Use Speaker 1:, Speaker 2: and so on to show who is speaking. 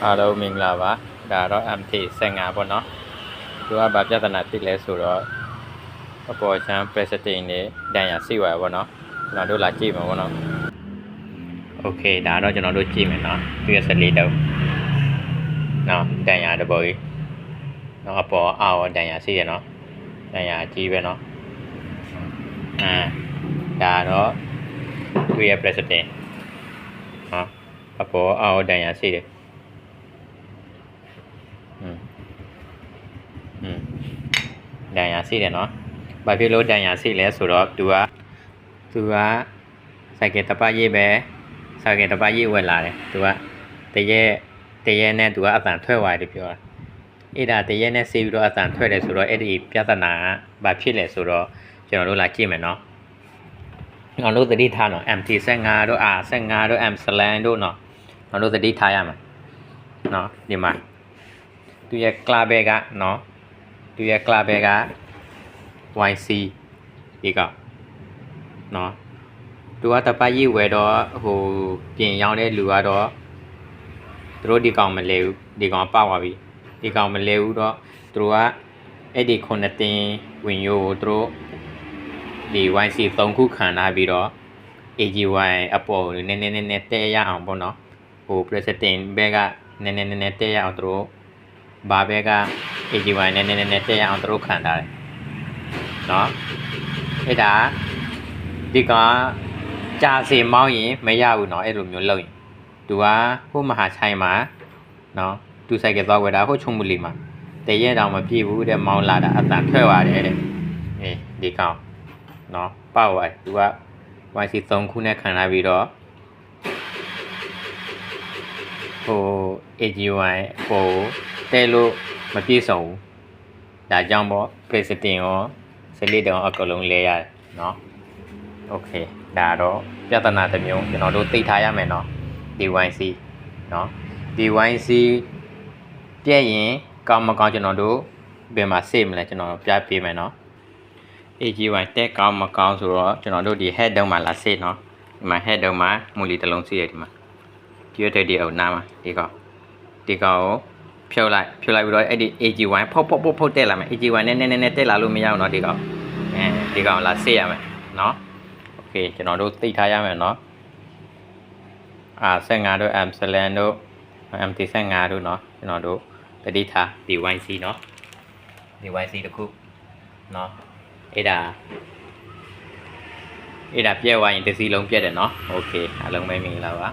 Speaker 1: အားလုံးမင်္ဂလာပါဒါတော့ MT 15ပေါ့နော်သူကဗာပြဿနာဖြစ်လဲဆိုတော့အပေါ်ချမ်း president နဲ့တန်ရစိတ်ဝါပေါ့နော်ကျွန်တော်တို့လာကြည့်မှာပေါ့နော် Okay ဒါတော့ကျွန်တော်တို့ကြည့်မယ်နော်သူရဲ့14တုံးနော်တန်ရတဘောကြီးနော်အပေါ်အော်တန်ရစိတ်ရနော်တန်ရအကြီးပဲနော်ဒါတော့သူရဲ့ president နော်အပေါ်အော်တန်ရစိတ်တယ်တန်ရာစီတယ်နော်။ဘာဖြစ်လို့တန်ရာစီလဲဆိုတော့သူကစိုက်ကတပတ်ရေးပဲစိုက်ကတပတ်ရေးဝယ်လာတယ်။သူကတရဲနဲ့သူကအတန်ထွက်သွားတယ်ပြောတာ။အဲ့ဒါတရဲနဲ့ဆေးပြီးတော့အတန်ထွက်တယ်ဆိုတော့အဲ့ဒီပြဿနာကဘာဖြစ်လဲဆိုတော့ကျွန်တော်တို့လာကြည့်မယ်နော်။ကျွန်တော်တို့သတိထားနော် MT15 တို့ R15 တို့ M slang တို့နော်။ကျွန်တော်တို့သတိထားရမှာ။နော်ဒီမှာသူရဲ့ club ဘက်ကနော်သူရဲ့ club ဘက်က YC ဒီကနော်သူကတပတ်ရေးဝယ်တော့ဟိုပြင်ရောင်းတဲ့လူကတော့သူတို့ဒီကောင်မလဲဘူးဒီကောင်ပောက်သွားပြီဒီကောင်မလဲဘူးတော့သူတို့ကအဲ့ဒီခုနှစ်တင်ဝင်ရိုးကိုသူတို့ဒီ YC 3ခုခံထားပြီးတော့ AGY အပေါ်နည်းနည်းတဲရအောင်ပေါ့နော်ဟို president ဘက်ကနည်းနည်းတဲရအောင်သူတို့ဘာဘက်က AGY နည်းနည်းတဲရအောင်သူတို့ခံထားတယ်နော်အဲ့ဒါဒီကကြာစီမောင်းရင်မရဘူးနော်အဲ့လိုမျိုးလုပ်ရင်သူကဟိုမဟာချိုင်းမှာနော်သူဆိုင်ကသွားဝယ်တာဟိုချုံမူလီမှာတရဲတောင်မပြည့်ဘူးတဲ့မောင်းလာတာအတန်ထွက်သွားတယ်တဲ့ဒီကောင်နော်ပောက်သွားသူက YC 3ခုနဲ့ခံထားပြီးတော့ဟို AGY ဟိုတဲလို့မပြည့်စုံဘူးဒါကြောင့်ပေါ့ president ရောစလစ်တောင်အကလုံးလဲရတယ်နော်โอเคဒါတော့ပြဿနာတစ်မျိုးကျွန်တော်တို့သိထားရမယ်နော် DYC နော် DYC ပြည့်ရင်ကောင်းမကောင်းကျွန်တော်တို့ဘယ်မှာ save မလဲကျွန်တော်ပြပေးမယ်နော် AGY တက်ကောင်းမကောင်းဆိုတော့ကျွန်တော်တို့ဒီ head တုံးမှာလာ save နော်ဒီမှာ head တုံးမှာမူလီတစ်လုံးစီးရတယ်ဒီမှာဒီရတဲ့ဒီအောင်နားမှာဒီကောင်ကိုဖြုတ်လိုက်ပြီးတော့အဲ့ဒီ AGY ဖုတ်တက်လာမယ် AGY နဲ့တက်လာလို့မရအောင်နော်ဒီကောင်ဒီကောင်လာဆေးရမယ်နော်โอเคကျွန်တော်တို့သိထားရမယ်နော်15တို့ M slang တို့ MT15 တို့နော်ကျွန်တော်တို့တတိထား DYC နော် DYC တခုနော်အဲ့ဒါပြည့်သွားရင်တစ်စီးလုံးပြည့်တယ်နော်โอเคအားလုံးပဲမင်္ဂလာပါ